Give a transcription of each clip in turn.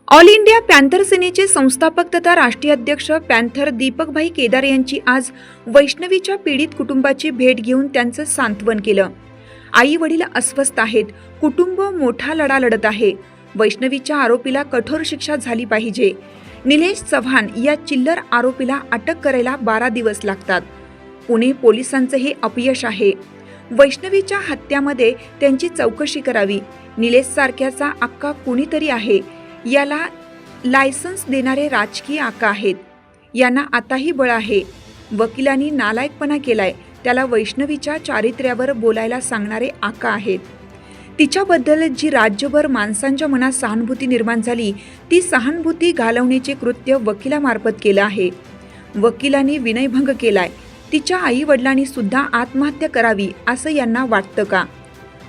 All India panther सेनेचे संस्थापक तथा राष्ट्रीय अध्यक्ष पॅन्थर दीपकभाई केदार यांची आज वैष्णवीच्या पीडित कुटुंबाची भेट घेऊन त्यांचं सांत्वन केलं। आई वडील अस्वस्थ आहेत, कुटुंब मोठा लढा लढत आहे। वैष्णवीच्या आरोपीला कठोर शिक्षा झाली पाहिजे। निलेश चव्हाण या चिल्लर आरोपीला अटक करायला 12 दिवस लागतात। पुणे पोलिसांचं हे अपयश आहे। वैष्णवीच्या हत्यामध्ये त्यांची चौकशी करावी। निलेश सारख्याचा अक्का कुणीतरी आहे, याला लायसन्स देणारे राजकीय आका आहेत। यांना आताही बळ आहे। वकिलांनी नालायकपणा केलाय, त्याला वैष्णवीच्या चारित्र्यावर बोलायला सांगणारे आका आहेत। तिच्याबद्दल जी राज्यभर माणसांच्या मनात सहानुभूती निर्माण झाली, ती सहानुभूती घालवण्याचे कृत्य वकिलामार्फत केलं आहे। वकिलांनी विनयभंग केलाय। तिच्या आई वडिलांनी सुद्धा आत्महत्या करावी असं यांना वाटतं का?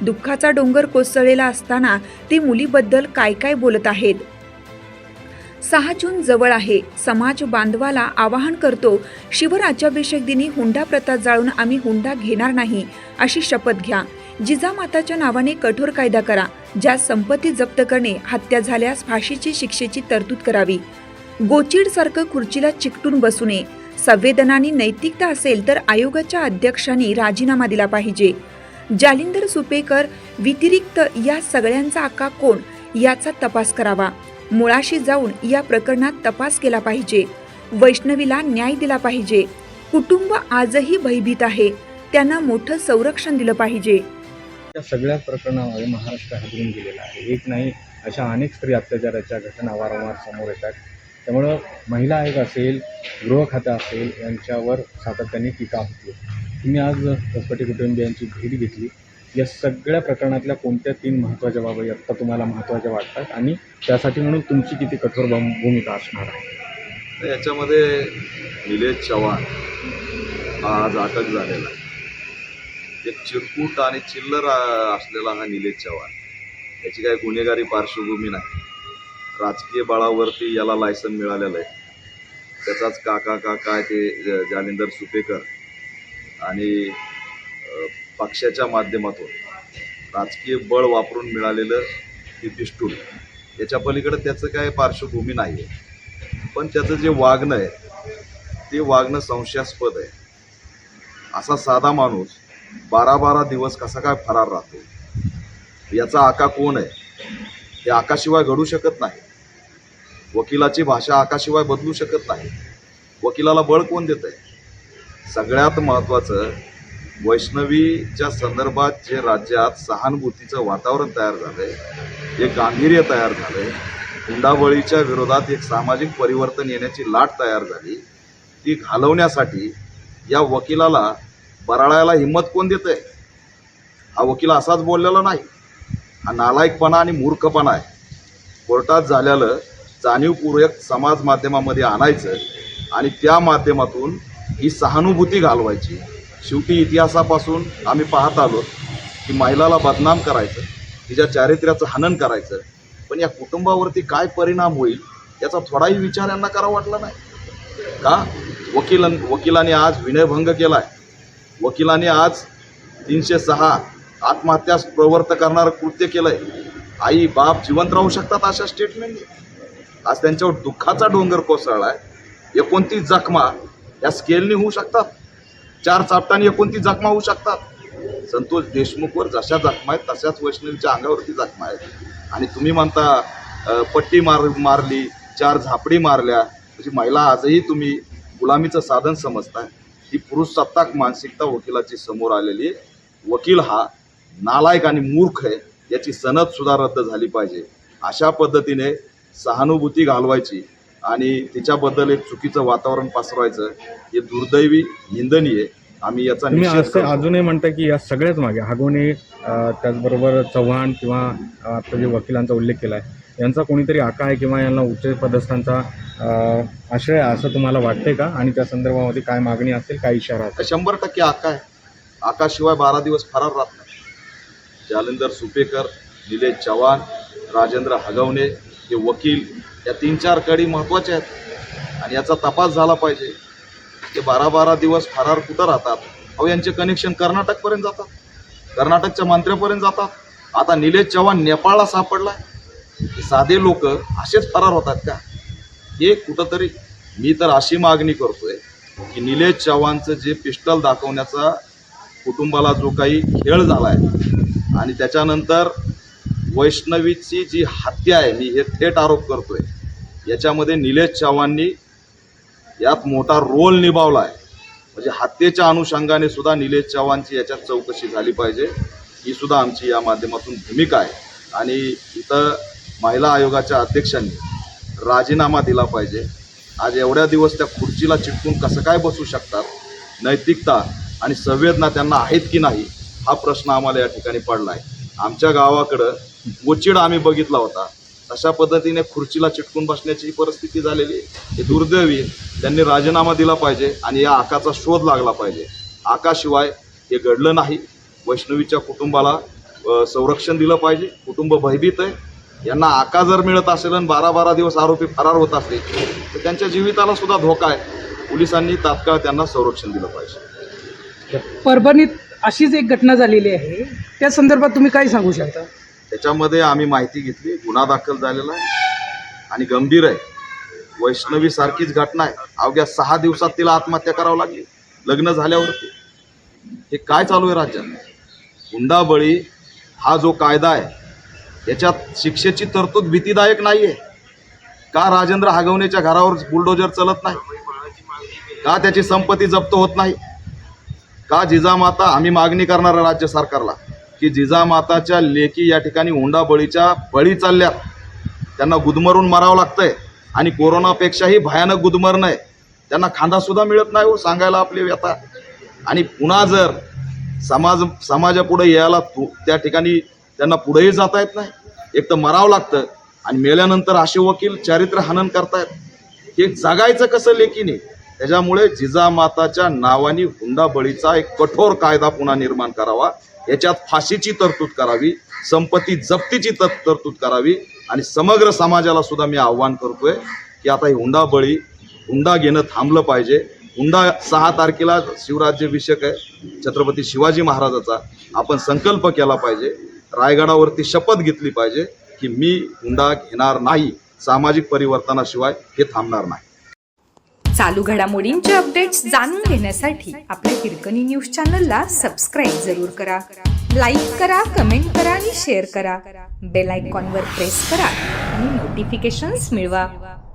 दुःखाचा डोंगर कोसळलेला असताना ते मुलीबद्दल काय काय बोलत आहेत। 6 जून जवळ आहे। समाज बांधवाला आवाहन करतो, शिवराज्याभिषेक दिनी हुंडा प्रथा जाळून आम्ही हुंडा घेणार नाही अशी शपथ घ्या। जिजामाताच्या नावाने कठोर कायदा करा। ज्या संपत्ती जप्त करणे, हत्या झाल्यास फाशीची शिक्षेची तरतूद करावी। गोचिड सारखं खुर्चीला चिकटून बसू नये। संवेदनानी नैतिकता असेल तर आयोगाच्या अध्यक्षांनी राजीनामा दिला पाहिजे। जालिंदर सुपेकर व्यतिरिक्त या सगळ्यांचा आका कोण याचा तपास करावा। मुळाशी जाऊन या प्रकरणात तपास केला पाहिजे। वैष्णवीला न्याय दिला पाहिजे। कुटुंब आजही भयभीत आहे, त्यांना मोठं संरक्षण दिलं पाहिजे। या सगळ्या प्रकरणामध्ये महाराष्ट्र हादरून गेलेला आहे। एक नाही, अशा अनेक स्त्री अत्याचाराच्या घटना वारंवार समोर येतात। त्यामुळं महिला आयोग असेल, गृह खातं असेल, यांच्यावर सातत्याने टीका होते। तुम्ही आज कसपटे कुटुंबियांची भेट घेतली। या सगळ्या प्रकरणातल्या कोणत्या 3 महत्त्वाच्या बाबी आत्ता तुम्हाला महत्त्वाच्या वाटतात आणि त्यासाठी म्हणून तुमची किती कठोर भूमिका असणार आहे? याच्यामध्ये निलेश चव्हाण हा आज अटक झालेला आहे। एक चिरकुट आणि चिल्लर असलेला हा निलेश चव्हाण, याची काही गुन्हेगारी पार्श्वभूमी नाही। राजकीय बळावरती याला लायसन मिळालेलं आहे। त्याचाच काका काय ते जालिंदर सुपेकर आणि पक्षाच्या माध्यमातून राजकीय बळ वापरून मिळालेलं हे पिस्तूल, याच्या पलीकडे त्याचं काय पार्श्वभूमी नाही आहे। पण त्याचं जे वागणं आहे ते वागणं संशयास्पद आहे। असा साधा माणूस 12 दिवस कसा काय फरार राहतो? याचा आका कोण आहे? हे आकाशिवाय घडू शकत नाही। वकिलाची भाषा आकाशिवाय बदलू शकत नाही। वकिलाला बळ कोण देत आहे? सगळ्यात महत्त्वाचं, वैष्णवीच्या संदर्भात जे राज्यात सहानुभूतीचं वातावरण तयार झालंय, एक गांभीर्य तयार झालंय, हुंडाबळीच्या विरोधात एक सामाजिक परिवर्तन येण्याची लाट तयार झाली, ती घालवण्यासाठी या वकिलाला बराळायला हिंमत कोण देतंय? हा वकील असाच बोललेला नाही। हा नालायकपणा आणि मूर्खपणा आहे। कोर्टात झालेलं जाणीवपूर्वक समाज माध्यमामध्ये आणायचं आणि त्या माध्यमातून ही सहानुभूती घालवायची। शेवटी इतिहासापासून आम्ही पाहत आलो की महिलाला बदनाम करायचं, तिच्या चारित्र्याचं हनन करायचं, पण या कुटुंबावरती काय परिणाम होईल याचा थोडाही विचार यांना करावा वाटला नाही का? वकिलांनी आज विनयभंग केलाय। वकिलांनी आज 306 आत्महत्यास प्रवृत्त करणारं कृत्य केलंय। आई बाप जिवंत राहू शकतात अशा स्टेटमेंटने। आज त्यांच्यावर दुःखाचा डोंगर कोसळलाय। 29 जखमा या स्केलनी होऊ शकतात। 4 चापटांनी 29 जखमा होऊ शकतात। संतोष देशमुखवर जशा जखमा आहेत तशाच वैष्णवीच्या अंगावरती जखमा आहेत। आणि तुम्ही म्हणता पट्टी मारली, 4 झापडी मारल्या, म्हणजे महिला आजही तुम्ही गुलामीचं साधन समजताय। ही पुरुष सत्ताक मानसिकता वकिलाची समोर आलेली आहे। वकील हा नालायक आणि मूर्ख आहे, याची सनद सुद्धा रद्द झाली पाहिजे। अशा पद्धतीने सहानुभूती घालवायची आणि तिच्याबद्दल एक चुकीचं वातावरण पसरवायचं हे दुर्दैवी, निंदनीय। आम्ही याचा निषेध करतो। अजूनही म्हणता की या सगळ्याच मागे हागवणे, त्याचबरोबर चव्हाण किंवा आता जे वकिलांचा उल्लेख केला आहे, यांचा कोणीतरी आका आहे किंवा यांना उच्च पदस्थांचा आश्रय असं तुम्हाला वाटतंय का? आणि त्या संदर्भामध्ये काय मागणी असेल, काय इशारा असेल? 100% आका आहे। आकाशिवाय 12 दिवस फरार राहत नाही। जालिंदर सुपेकर निलेश चव्हाण, राजेंद्र हगवणे, हे वकील, या 3-4 कडी महत्त्वाच्या आहेत आणि याचा तपास झाला पाहिजे. ते 12-12 दिवस फरार कुठं राहतात? अहो, यांचे कनेक्शन कर्नाटकपर्यंत जातात, कर्नाटकच्या मंत्र्यापर्यंत जातात. आता निलेश चव्हाण नेपाळला सापडलाय. हे साधे लोक असेच फरार होतात का? हे कुठंतरी मी तर अशी मागणी करतोय की निलेश चव्हाणचं जे पिस्टल दाखवण्याचा कुटुंबाला जो काही खेळ झाला आहे आणि त्याच्यानंतर वैष्णवीची जी हत्या आहे, मी हे थेट आरोप करतोय, याच्यामध्ये निलेश चव्हाणनी यात मोठा रोल निभावला आहे. म्हणजे हत्येच्या अनुषंगाने सुद्धा निलेश चव्हाणची याच्यात चौकशी झाली पाहिजे, ही सुद्धा आमची या माध्यमातून भूमिका आहे. आणि इथं महिला आयोगाच्या अध्यक्षांनी राजीनामा दिला पाहिजे. आज एवढ्या दिवस त्या खुर्चीला चिटकून कसं काय बसू शकतात? नैतिकता आणि संवेदना त्यांना आहेत की नाही, हा प्रश्न आम्हाला या ठिकाणी पडला आहे. आमच्या गावाकडं गोचिड आम्ही बघितला होता, अशा पद्धतीने खुर्चीला चिटकून बसण्याची परिस्थिती झालेली आहे. हे दुर्दैवी. त्यांनी राजीनामा दिला पाहिजे आणि या आकाचा शोध लागला पाहिजे. आकाशिवाय हे घडलं नाही. वैष्णवीच्या कुटुंबाला संरक्षण दिलं पाहिजे. कुटुंब भयभीत आहे. यांना आका जर मिळत असेल आणि 12-12 दिवस आरोपी फरार होत असतील तर त्यांच्या जीविताला सुद्धा धोका आहे. पोलिसांनी तात्काळ त्यांना संरक्षण दिलं पाहिजे. परभणीत अशीच एक घटना झालेली आहे, त्या संदर्भात तुम्ही काय सांगू शकता? त्याच्यामध्ये आम्ही माहिती घेतली, गुन्हा दाखल झालेला आहे आणि गंभीर आहे. वैष्णवी सारखीच घटना आहे. अवघ्या 6 दिवसात तिला आत्महत्या करावी लागली लग्न झाल्यावरती. हे काय चालू आहे राज्यात? हुंडाबळी हा जो कायदा आहे याच्यात शिक्षेची तरतूद भीतीदायक नाही आहे का? राजेंद्र हगवणेच्या घरावर बुलडोजर चलत नाही का? त्याची संपत्ती जप्त होत नाही का? जिजामाता, आम्ही मागणी करणार राज्य सरकारला की जिजामाताच्या लेकी या ठिकाणी हुंडाबळीच्या बळी चालल्यात, त्यांना गुदमरून मरावं लागतंय आणि कोरोनापेक्षाही भयानक गुदमरणं आहे. त्यांना खांदासुद्धा मिळत नाही हो सांगायला आपली व्यथा. आणि पुन्हा जर समाजापुढे यायला त्या ठिकाणी त्यांना पुढेही जाता येत नाही. एक तर मरावं लागतं आणि मेल्यानंतर असे वकील चारित्र्य हनन करतायत. हे जगायचं कसं लेकीने? त्याच्यामुळे जिजामाताच्या नावाने हुंडाबळीचा एक कठोर कायदा पुन्हा निर्माण करावा. याच्यात फाशीची तरतूद करावी, संपत्ती जप्तीची तरतूद करावी आणि समग्र समाजाला सुद्धा मी आव्हान करतोय की आता ही हुंडा घेणं थांबलं पाहिजे. हुंडा 6 तारखेला शिवराज्याभिषेक आहे छत्रपती शिवाजी महाराजाचा. आपण संकल्प केला पाहिजे, रायगडावरती शपथ घेतली पाहिजे की मी हुंडा घेणार नाही. सामाजिक परिवर्तनाशिवाय हे थांबणार नाही. चालू घडामोडींचे अपडेट्स जाणून घेण्यासाठी आपल्या हिरकणी न्यूज चॅनलला सबस्क्राईब जरूर करा. लाईक करा, कमेंट करा आणि शेअर करा. बेल आयकॉनवर प्रेस करा आणि नोटिफिकेशन्स मिळवा.